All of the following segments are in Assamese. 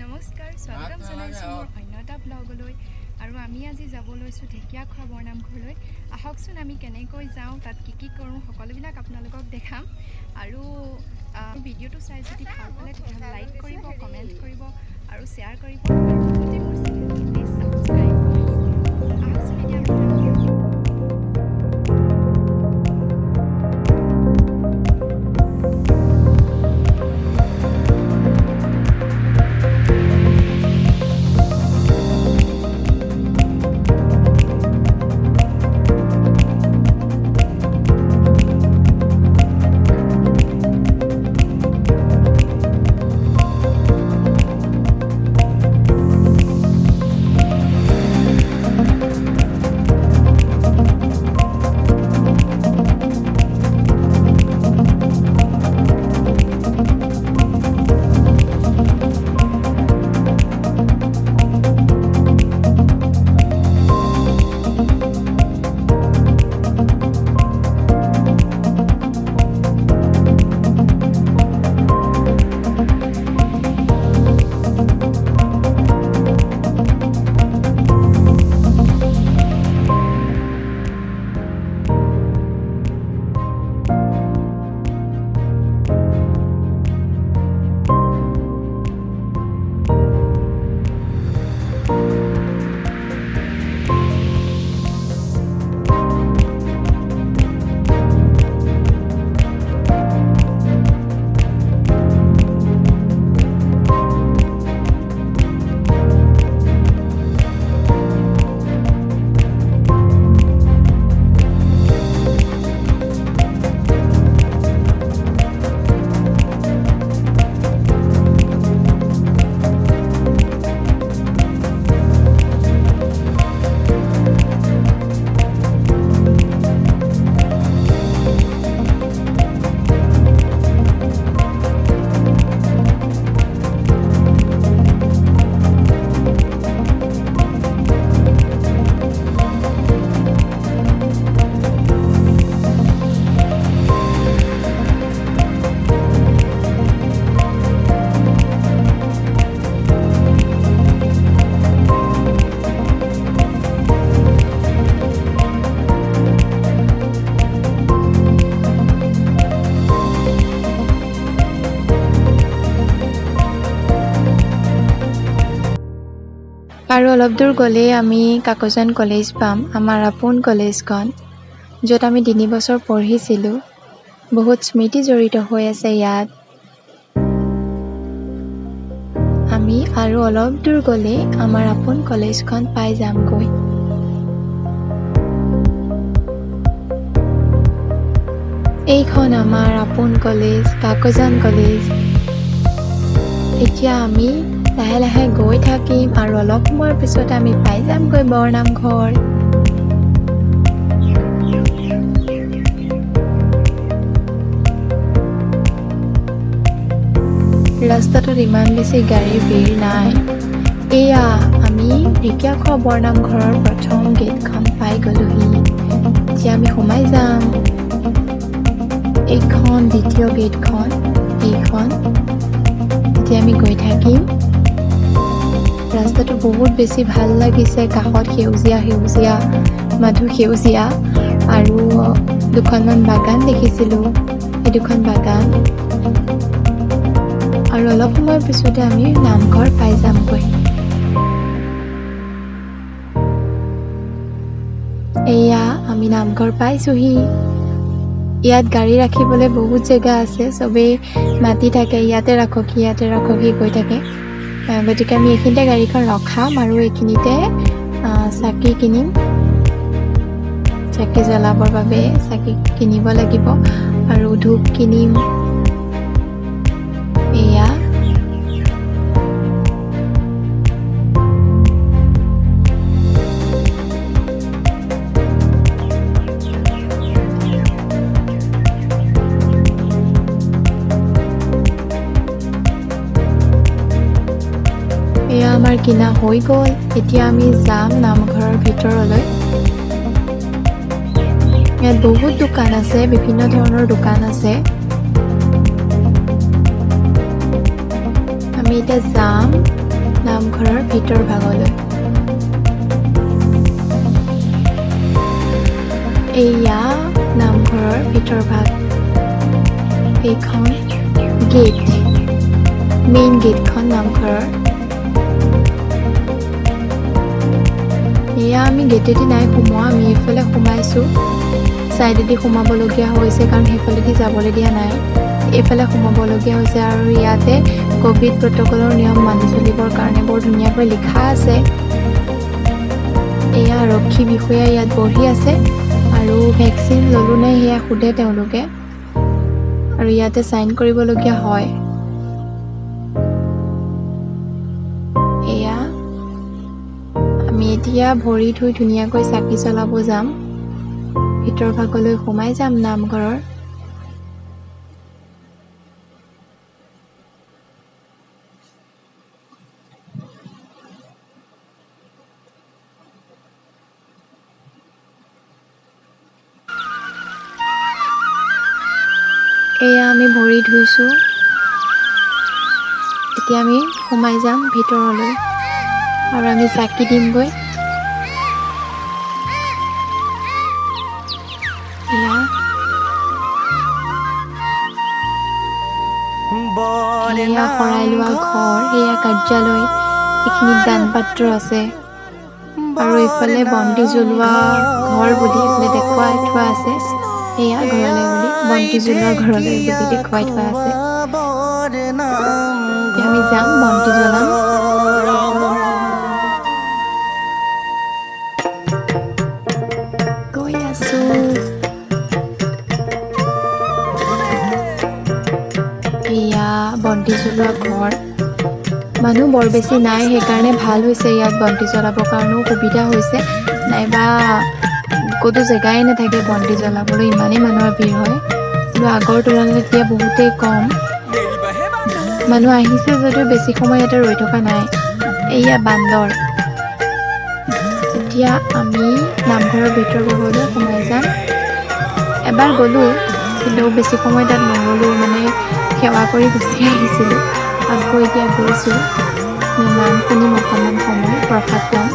নমস্কাৰ স্বাগতম জনাইছোঁ মোৰ অন্য এটা ব্লগলৈ আৰু আমি আজি যাব লৈছোঁ ঢেকিয়াখোৱা বৰনামঘৰলৈ আহকচোন আমি কেনেকৈ যাওঁ তাত কি কৰোঁ সকলোবিলাক আপোনালোকক দেখাম আৰু ভিডিঅ'টো চাই যদি ভাল পালে তেতিয়াহ'লে লাইক কৰিব কমেণ্ট কৰিব আৰু শ্বেয়াৰ কৰিব আৰু লগতে মোৰ চেনেলটো প্লিজ ছাবস্ক্ৰাইব কৰিব আহকচোন এতিয়া আমি যাওঁ আৰু অলপ দূৰ গ'লেই আমি কাকজান কলেজ পাম আমাৰ আপোন কলেজখন য'ত আমি 3 বছৰ পঢ়িছিলোঁ বহুত স্মৃতি জড়িত হৈ আছে ইয়াত আমি আৰু অলপ দূৰ গ'লে আমাৰ আপোন কলেজখন পাই যামগৈ এইখন আমাৰ আপোন কলেজ কাকজান কলেজ এতিয়া আমি লাহে লাহে গৈ থাকিম আৰু অলপ সময়ৰ পিছত আমি পাই যামগৈ বৰনামঘৰ ৰাস্তাটোত ইমান বেছি গাড়ীৰ ভিৰ নাই এয়া আমি ঢেকিয়াখোৱা বৰনামঘৰৰ প্ৰথম গেটখন পাই গ'লোহি এতিয়া আমি সোমাই যাম এইখন দ্বিতীয় গেটখন এইখন এতিয়া আমি গৈ থাকিম ৰাস্তাটো বহুত বেছি ভাল লাগিছে কাষত সেউজীয়া সেউজীয়া মাধু সেউজীয়া আৰু দুখনমান বাগান দেখিছিলোঁ এই দুখন বাগান আৰু অলপ সময়ৰ পিছতে আমি নামঘৰ পাই যামগৈ এয়া আমি নামঘৰ পাইছোহি ইয়াত গাড়ী ৰাখিবলৈ বহুত জেগা আছে চবেই মাতি থাকে ইয়াতে ৰাখকি কৈ থাকে গতিকে আমি এইখিনিতে গাড়ীখন ৰখাম আৰু এইখিনিতে চাকি কিনিম চাকি জ্বলাবৰ বাবে চাকি কিনিব লাগিব আৰু ধূপ কিনিম এয়া আমাৰ কিনা হৈ গ'ল এতিয়া আমি যাম নামঘৰৰ ভিতৰলৈ ইয়াত বহুত দোকান আছে বিভিন্ন ধৰণৰ দোকান আছে আমি এতিয়া যাম নামঘৰৰ ভিতৰ ভাগলৈ। এয়া নামঘৰৰ ভিতৰ ভাগ। এইখন গেট, মেইন গেটখন নামঘৰৰ। এয়া আমি গেটেদি নাই সোমোৱা, আমি এইফালে সোমাইছোঁ। ছাইডেদি সোমাবলগীয়া হৈছে কাৰণ সেইফালেদি যাবলৈ দিয়া নাই, এইফালে সোমাবলগীয়া হৈছে। আৰু ইয়াতে ক'ভিড প্ৰট'কলৰ নিয়ম মানি চলিবৰ কাৰণে বৰ ধুনীয়াকৈ লিখা আছে। এয়া আৰক্ষী বিষয়া ইয়াত বহি আছে আৰু ভেকচিন ল'লোঁ নে সেয়া সোধে তেওঁলোকে, আৰু ইয়াতে চাইন কৰিবলগীয়া হয়। এয়া আমি এতিয়া ভৰি ধুই ধুনীয়াকৈ চাকি জ্বলাব যাম। ভিতৰ ভাগলৈ সোমাই যাম নামঘৰৰ। এয়া আমি ভৰি ধুইছোঁ, এতিয়া আমি সোমাই যাম ভিতৰলৈ আৰু আমি চাকি দিমগৈ। এয়া শৰাই লোৱা ঘৰ, এয়া কাৰ্যালয়, এইখিনিত দান পাত্ৰ আছে আৰু এইফালে বন্তি জ্বলোৱা ঘৰ বুলি এইফালে দেখুৱাই থোৱা আছে। এয়া ঘৰলৈ বুলি, বন্তি জ্বলোৱা ঘৰলৈ বুলি দেখুৱাই থোৱা আছে। এতিয়া আমি যাম, বন্তি জ্বলাম। গৈ আছোঁ। এয়া বন্তি জ্বলোৱা ঘৰ, মানুহ বৰ বেছি নাই, সেইকাৰণে ভাল হৈছে ইয়াত বন্তি জ্বলাবৰ কাৰণেও সুবিধা হৈছে, নাইবা ক'তো জেগাই নাথাকে বন্তি জ্বলাবলৈ, ইমানেই মানুহৰ ভিৰ হয়। কিন্তু আগৰ তুলনাত এতিয়া বহুতেই কম মানুহ আহিছে যদিও বেছি সময় ইয়াতে ৰৈ থকা নাই। এয়া বান্দৰ। এতিয়া আমি নামঘৰৰ ভিতৰ ভাগলৈ সোমাই যাম। এবাৰ গ'লোঁ কিন্তু বেছি সময় তাত নগ'লোঁ, মানে সেৱা কৰি গুচি আহিছিলোঁ। আকৌ এতিয়া গৈছোঁ, নাম শুনিম অকণমান সময়, প্ৰসাদ ল'ম।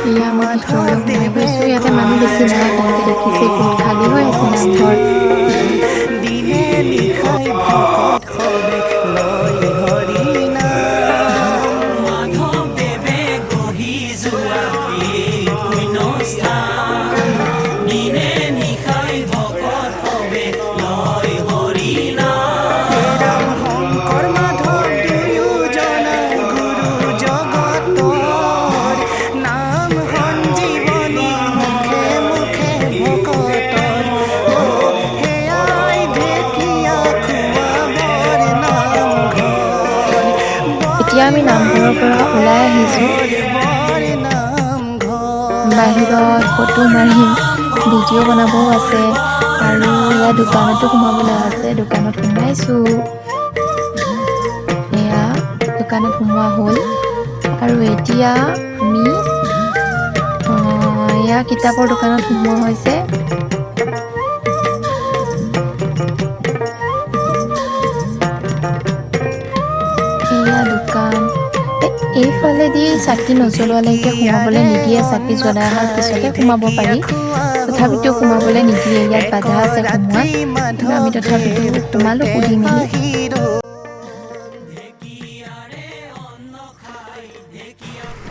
এয়া মই ভিতৰলৈ সোমাই গৈছোঁ, ইয়াতে মানুহ বেছি নাই, আপোনালোকে দেখিছে বহুত খালী হৈ আছে নামঘৰ। এতিয়া আমি নামঘৰৰ পৰা ওলাই আহিছোঁ, বাহিৰত ফটো মাৰিম, ভিডিঅ' বনাবও আছে আৰু এয়া দোকানতো সোমাবলৈ আছে। দোকানত সোমাইছোঁ, এয়া দোকানত সোমোৱা হ'ল। আৰু এতিয়া আমি এয়া কিতাপৰ দোকানত সোমোৱা হৈছে। এয়া দোকান, এইফালেদি চাকি নজ্বলোৱালৈকে সোমাবলৈ নিদিয়ে, চাকি জ্বলাই অহাৰ পিছতে সোমাব পাৰি, তথাপিতো সোমাবলৈ নিদিয়ে, ইয়াত বাধা আছে সোমোৱাত, কিন্তু আমি তথাপিতো সোমালোঁ সুধি মেলি।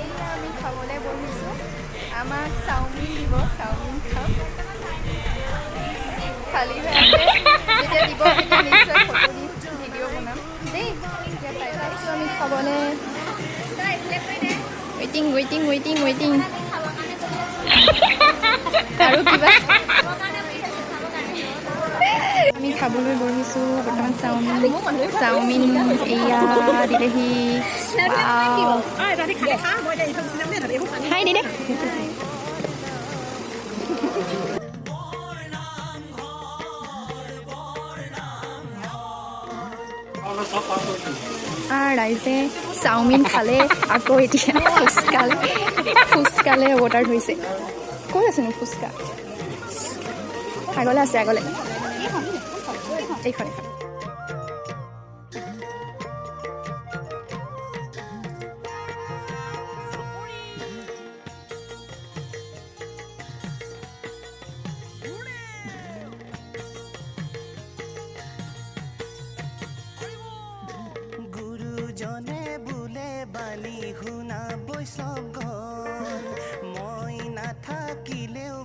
এইয়া আমি খাবলৈ বহিছোঁ, আমাক চাওমিন দিব, চাওমিন খাম। খালী হৈ আছে, যেতিয়া দিব তেতিয়া নিশ্চয় ফটো দিম, ভিডিঅ' বনাম দেই। এতিয়া পাই পাইছোঁ আমি খাবলৈ, ৱেইটিং ৱেইটিং ৱেইটিং ৱেইটিং। আৰু কিবা আমি খাবলৈ বহিছোঁ বৰ্তমান। চাওমিন এয়া দিলেহি, হাই দিদে। ৰাইজে চাওমিন খালে, আকৌ এতিয়া ফুচকালে অৱতাৰ ধৰিছে। ক'ত আছেনো ফুচকা? আগলৈ আছে, আগলৈ এইখন। জনে বোলে বালি শুনা বৈশৱ গল মই নাথাকিলেও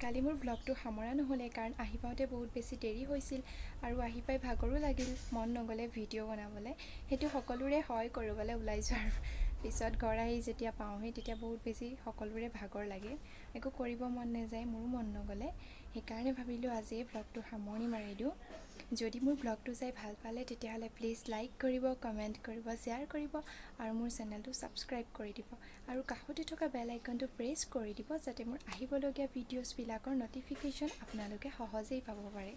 কালি মোৰ ব্লগটো সামৰা নহ'লে কাৰণ আহি পাওঁতে বহুত বেছি দেৰি হৈছিল আৰু আহি পাই ভাগৰো লাগিল মন নগ'লে ভিডিঅ' বনাবলৈ সেইটো সকলোৰে হয় কৰিবলৈ ওলাই যোৱাৰ পিছত ঘৰ আহি যেতিয়া পাওঁহি তেতিয়া বহুত বেছি সকলোৰে ভাগৰ লাগে একো কৰিব মন নাযায় মোৰো মন নগ'লে সেইকাৰণে ভাবিলোঁ আজিয়ে ব্লগটো সামৰণি মাৰি দিওঁ যদি মোৰ ব্লগটো চাই ভাল পালে তেতিয়াহ'লে প্লিজ লাইক কৰিব কমেণ্ট কৰিব শ্বেয়াৰ কৰিব আৰু মোৰ চেনেলটো ছাবস্ক্ৰাইব কৰি দিব আৰু কাষতে থকা বেল আইকনটো প্ৰেছ কৰি দিব যাতে মোৰ আহিবলগীয়া ভিডিঅ'ছবিলাকৰ ন'টিফিকেশ্যন আপোনালোকে সহজেই পাব পাৰে